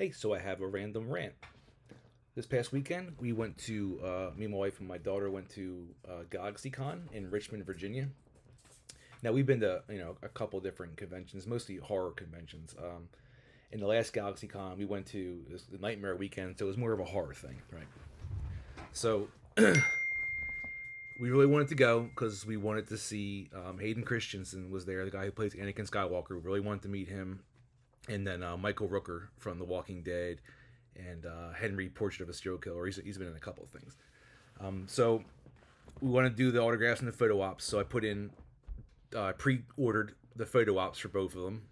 Hey, so I have a random rant. This past weekend, we went to, me, my wife, and my daughter went to GalaxyCon in Richmond, Virginia. Now, we've been to, a couple different conventions, mostly horror conventions. In the last GalaxyCon, we went to the Nightmare Weekend, so it was more of a horror thing, right? So, we really wanted to go because we wanted to see Hayden Christensen was there, the guy who plays Anakin Skywalker. We really wanted to meet him. And then Michael Rooker from The Walking Dead, and Henry Portrait of a Serial Killer. He's been in a couple of things. So we want to do the autographs and the photo ops. So I put in, pre-ordered the photo ops for both of them.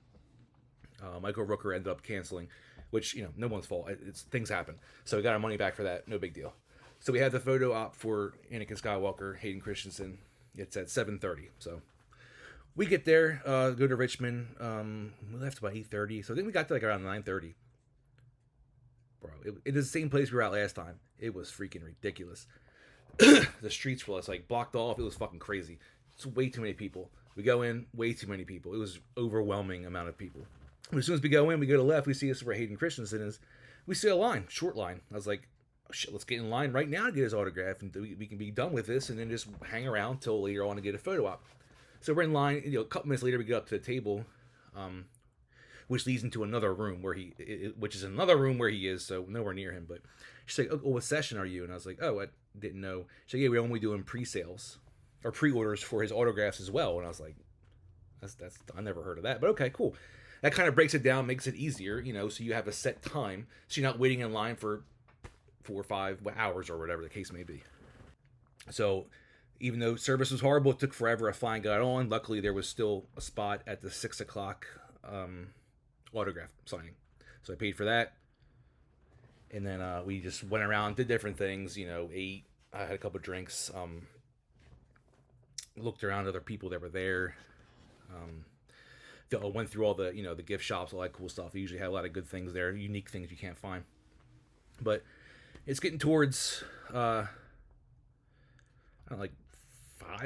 Michael Rooker ended up canceling, which no one's fault. It's things happen. So we got our money back for that. No big deal. So we had the photo op for Anakin Skywalker, Hayden Christensen. It's at 7:30. So we get there, go to Richmond. We left about 8:30, so I think we got to like around 9:30. Bro, it is the same place we were at last time. It was freaking ridiculous. The streets were like blocked off. It was fucking crazy. It's way too many people. We go in, way too many people. It was overwhelming amount of people. As soon as we go in, we go to the left. We see this where Hayden Christensen is. We see a line, short line. I was like, oh, shit, let's get in line right now to get his autograph, and we can be done with this, and then just hang around till later on to get a photo op. So we're in line. A couple minutes later, we get up to the table, which leads into another room which is another room where he is. So nowhere near him. But she's like, "Oh, what session are you?" And I was like, "Oh, I didn't know." She's like, "Yeah, we're only doing pre-sales or pre-orders for his autographs as well." And I was like, "That's I never heard of that." But okay, cool. That kind of breaks it down, makes it easier, So you have a set time, so you're not waiting in line for 4 or 5 hours or whatever the case may be. So even though service was horrible, it took forever. A fine got on. Luckily, there was still a spot at the 6 o'clock autograph signing, so I paid for that. And then we just went around, did different things. Ate. I had a couple of drinks. Looked around other people that were there. Went through all the gift shops, all that cool stuff. We usually have a lot of good things there, unique things you can't find. But it's getting towards I don't know, like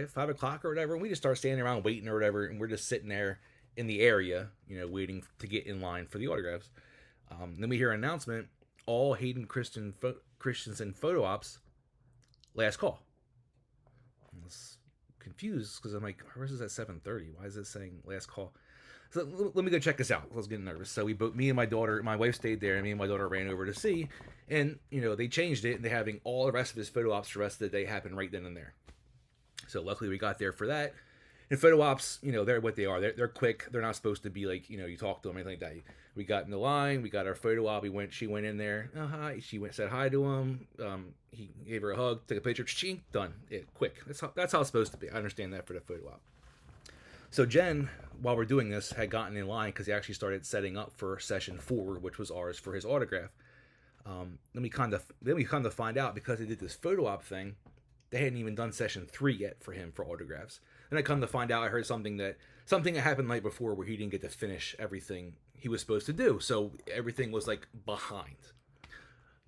5 o'clock or whatever, and we just start standing around waiting or whatever, and we're just sitting there in the area, waiting to get in line for the autographs. Then we hear an announcement: all Hayden Christensen photo ops, last call. I was confused because I'm like, where's this at 7:30? Why is it saying last call? So let me go check this out. I was getting nervous. So me and my daughter, my wife stayed there, and me and my daughter ran over to see. And, they changed it, and they're having all the rest of his photo ops the rest of the day happen right then and there. So luckily we got there for that. And photo ops, they're what they are. They're quick. They're not supposed to be like, you talk to them or anything like that. We got in the line. We got our photo op. She went in there. Oh, hi. She said hi to him. He gave her a hug, took a picture. Ching, done. Quick. That's how it's supposed to be. I understand that for the photo op. So Jen, while we're doing this, had gotten in line because he actually started setting up for session 4, which was ours for his autograph. Then we kind of find out, because they did this photo op thing, they hadn't even done session 3 yet for him for autographs. Then I come to find out, I heard something that happened the night before where he didn't get to finish everything he was supposed to do. So everything was like behind.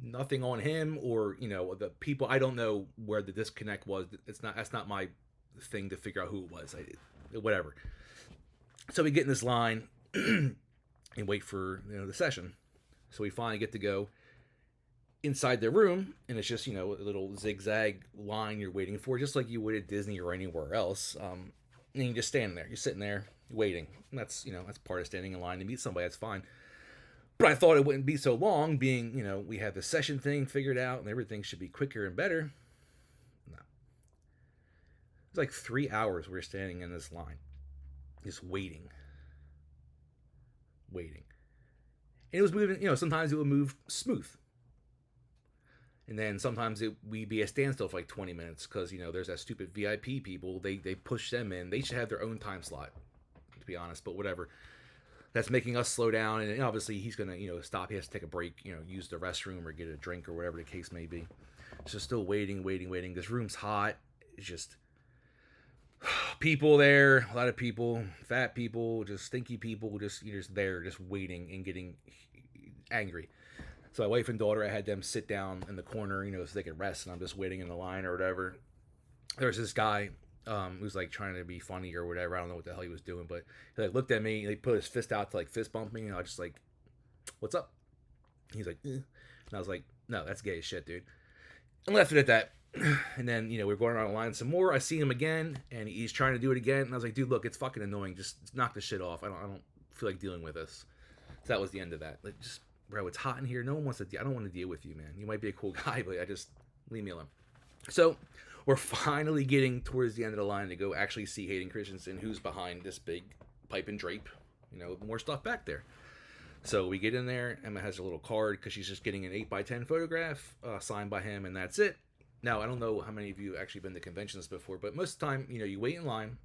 Nothing on him or the people. I don't know where the disconnect was. That's not my thing to figure out who it was. Whatever. So we get in this line and wait for the session. So we finally get to go inside the room, and it's just a little zigzag line you're waiting for, just like you would at Disney or anywhere else. And you just stand there, you're sitting there waiting. And that's that's part of standing in line to meet somebody. That's fine. But I thought it wouldn't be so long, being we have the session thing figured out and everything should be quicker and better. No, it's like 3 hours we were standing in this line, just waiting. And it was moving. Sometimes it would move smooth. And then sometimes we'd be a standstill for like 20 minutes because, there's that stupid VIP people. They push them in. They should have their own time slot, to be honest. But whatever. That's making us slow down. And obviously he's going to, stop. He has to take a break, use the restroom or get a drink or whatever the case may be. So still waiting. This room's hot. It's just people there. A lot of people. Fat people. Just stinky people. You're just there, just waiting and getting angry. So my wife and daughter, I had them sit down in the corner, so they could rest, and I'm just waiting in the line or whatever. There's this guy who's like trying to be funny or whatever. I don't know what the hell he was doing, but he like looked at me, he put his fist out to like fist bump me, and I was just like, "What's up?" He's like, and I was like, no, that's gay as shit, dude. And left it at that. And then, we're going around the line some more. I see him again, and he's trying to do it again. And I was like, dude, look, it's fucking annoying. Just knock this shit off. I don't feel like dealing with this. So that was the end of that. Like, just, bro, it's hot in here. No one wants to. I don't want to deal with you, man. You might be a cool guy, but leave me alone. So we're finally getting towards the end of the line to go actually see Hayden Christensen, who's behind this big pipe and drape. More stuff back there. So we get in there. Emma has a little card because she's just getting an 8x10 photograph signed by him, and that's it. Now, I don't know how many of you have actually been to conventions before, but most of the time, you wait in line.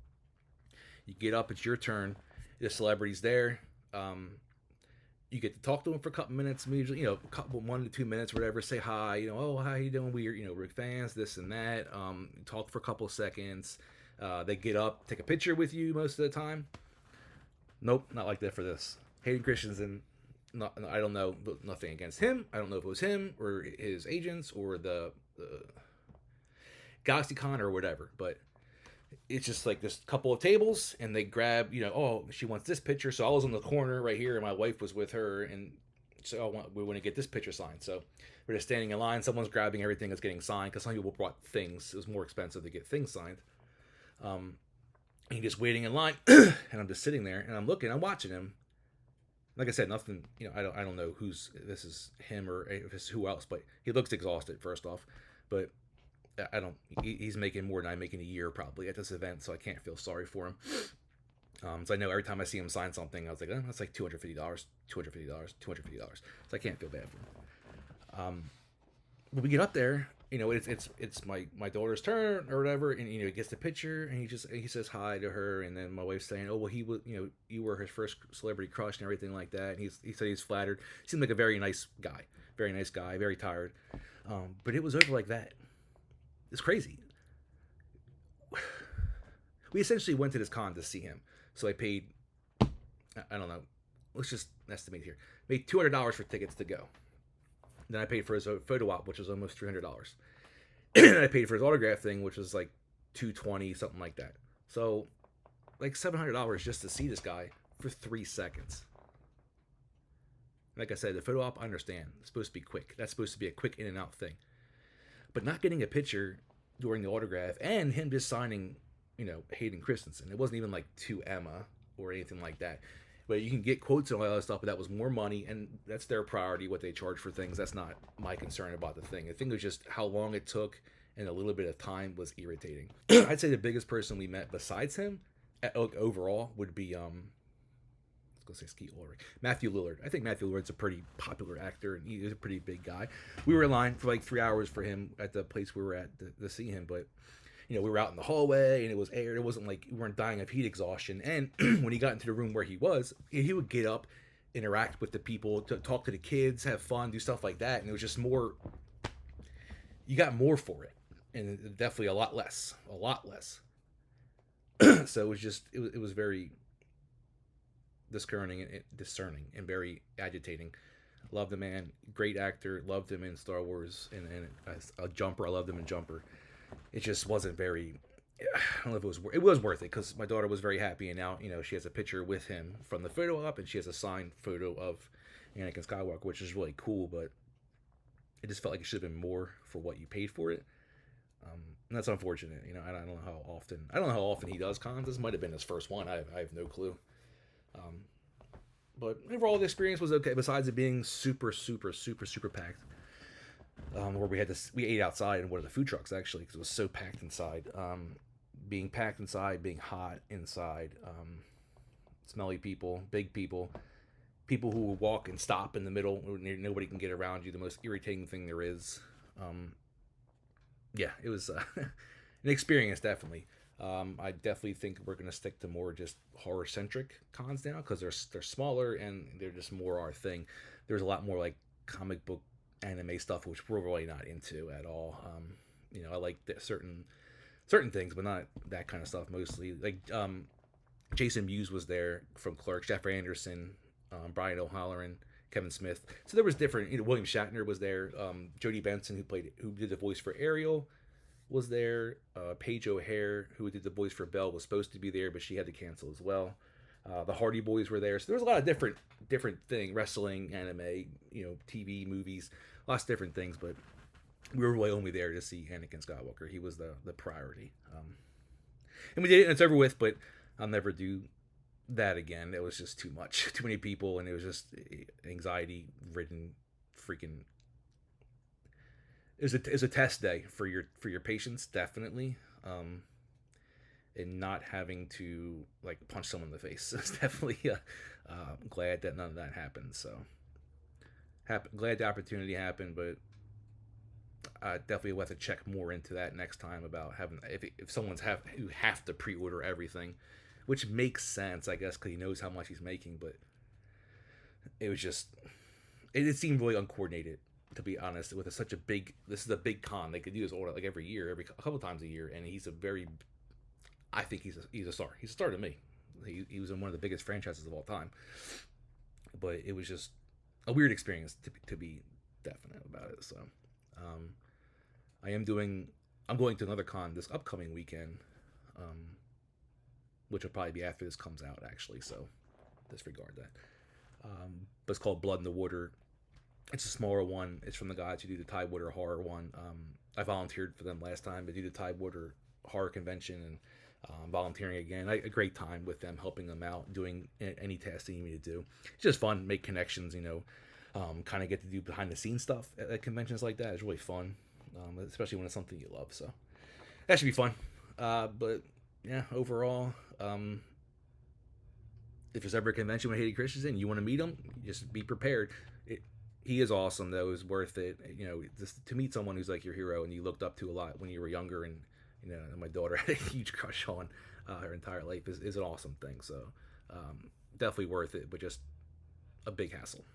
You get up, it's your turn. The celebrity's there. You get to talk to them for a couple minutes, usually, 1 to 2 minutes, whatever. Say hi, oh, how you doing? We're fans, this and that. Talk for a couple seconds. They get up, take a picture with you most of the time. Nope, not like that for this. Hayden Christensen, I don't know, but nothing against him. I don't know if it was him or his agents or the GalaxyCon or whatever, but it's just like this couple of tables, and they grab, oh, she wants this picture, so I was in the corner right here, and my wife was with her, and so we want to get this picture signed. So we're just standing in line. Someone's grabbing everything that's getting signed because some people brought things. It was more expensive to get things signed. And you're just waiting in line, and I'm just sitting there, and I'm watching him. Like I said, nothing. I don't know this is him or if it's who else, but he looks exhausted. First off, but he's making more than I make in a year probably at this event, so I can't feel sorry for him. So I know every time I see him sign something, I was like, oh, that's like $250, $250. So I can't feel bad for him. When we get up there, it's my daughter's turn or whatever, and he gets the picture, and he says hi to her, and then my wife's saying, oh, well, he was, you were his first celebrity crush and everything like that, and he said he's flattered. He seemed like a very nice guy, very tired, but it was over like that. It's crazy. We essentially went to this con to see him. So I paid, I don't know, let's just estimate here. Paid $200 for tickets to go. Then I paid for his photo op, which was almost $300. And I paid for his autograph thing, which was like $220, something like that. So like $700 just to see this guy for 3 seconds. Like I said, the photo op, I understand. It's supposed to be quick. That's supposed to be a quick in and out thing. But not getting a picture during the autograph and him just signing, Hayden Christensen. It wasn't even like to Emma or anything like that. But you can get quotes and all that other stuff, but that was more money, and that's their priority, what they charge for things. That's not my concern about the thing. The thing was just how long it took and a little bit of time was irritating. I'd say the biggest person we met besides him overall would be Matthew Lillard. I think Matthew Lillard's a pretty popular actor, and he's a pretty big guy. We were in line for like 3 hours for him at the place we were at to see him, but we were out in the hallway, and it was aired. It wasn't like we weren't dying of heat exhaustion. And when he got into the room where he would get up, interact with the people, to talk to the kids, have fun, do stuff like that, and it was just more. You got more for it, and definitely a lot less. So it was very discerning and very agitating. Loved the man, great actor. Loved him in Star Wars and a Jumper. I loved him in Jumper. It just wasn't very. I don't know if it was worth it, because my daughter was very happy, and now she has a picture with him from the photo op, and she has a signed photo of Anakin Skywalker, which is really cool. But it just felt like it should have been more for what you paid for it. And that's unfortunate. I don't know how often he does cons. This might have been his first one. I have no clue. But overall, the experience was okay. Besides it being super packed, where we ate outside in one of the food trucks actually, because it was so packed inside. Being packed inside, being hot inside, smelly people, big people who will walk and stop in the middle. Nobody can get around you. The most irritating thing there is. Yeah, it was an experience, definitely. I definitely think we're going to stick to more just horror-centric cons now, because they're smaller and they're just more our thing. There's a lot more like comic book anime stuff, which we're really not into at all. I like certain things, but not that kind of stuff mostly. Like Jason Mewes was there from Clerks, Jeffrey Anderson, Brian O'Halloran, Kevin Smith. So there was different. William Shatner was there. Jodie Benson, who did the voice for Ariel, was there. Paige O'Hare, who did the voice for Belle, was supposed to be there, but she had to cancel as well. The Hardy Boys were there. So there was a lot of different different thing, wrestling, anime, TV, movies, lots of different things. But we were really only there to see Anakin Skywalker. He was the priority. And we did it, and it's over with. But I'll never do that again. It was just too much, too many people, and it was just anxiety ridden, freaking. It was a test day for your patience, definitely. And not having to like punch someone in the face. It's definitely glad that none of that happened. So glad the opportunity happened, but I definitely will have to check more into that next time about having if someone's who have to pre-order everything, which makes sense, I guess, because he knows how much he's making. But it was just it seemed really uncoordinated, to be honest. With such a big, this is a big con. They could do this order like every year, a couple times a year, and he's a very, I think he's a star. He's a star to me. He was in one of the biggest franchises of all time. But it was just a weird experience to be definite about it. So I'm going to another con this upcoming weekend, which will probably be after this comes out, actually. So disregard that. But it's called Blood in the Water. It's a smaller one. It's from the guys who do the Tidewater Horror one. I volunteered for them last time to do the Tidewater Horror Convention, and volunteering again. A great time with them, helping them out, doing any task they need me to do. It's just fun, make connections, kind of get to do behind the scenes stuff at conventions like that. It's really fun, especially when it's something you love. So that should be fun. But yeah, overall, if there's ever a convention with Hayden Christensen, you want to meet him, just be prepared. He is awesome, though. It's worth it. Just to meet someone who's like your hero and you looked up to a lot when you were younger, and my daughter had a huge crush on her entire life is an awesome thing. So definitely worth it, but just a big hassle.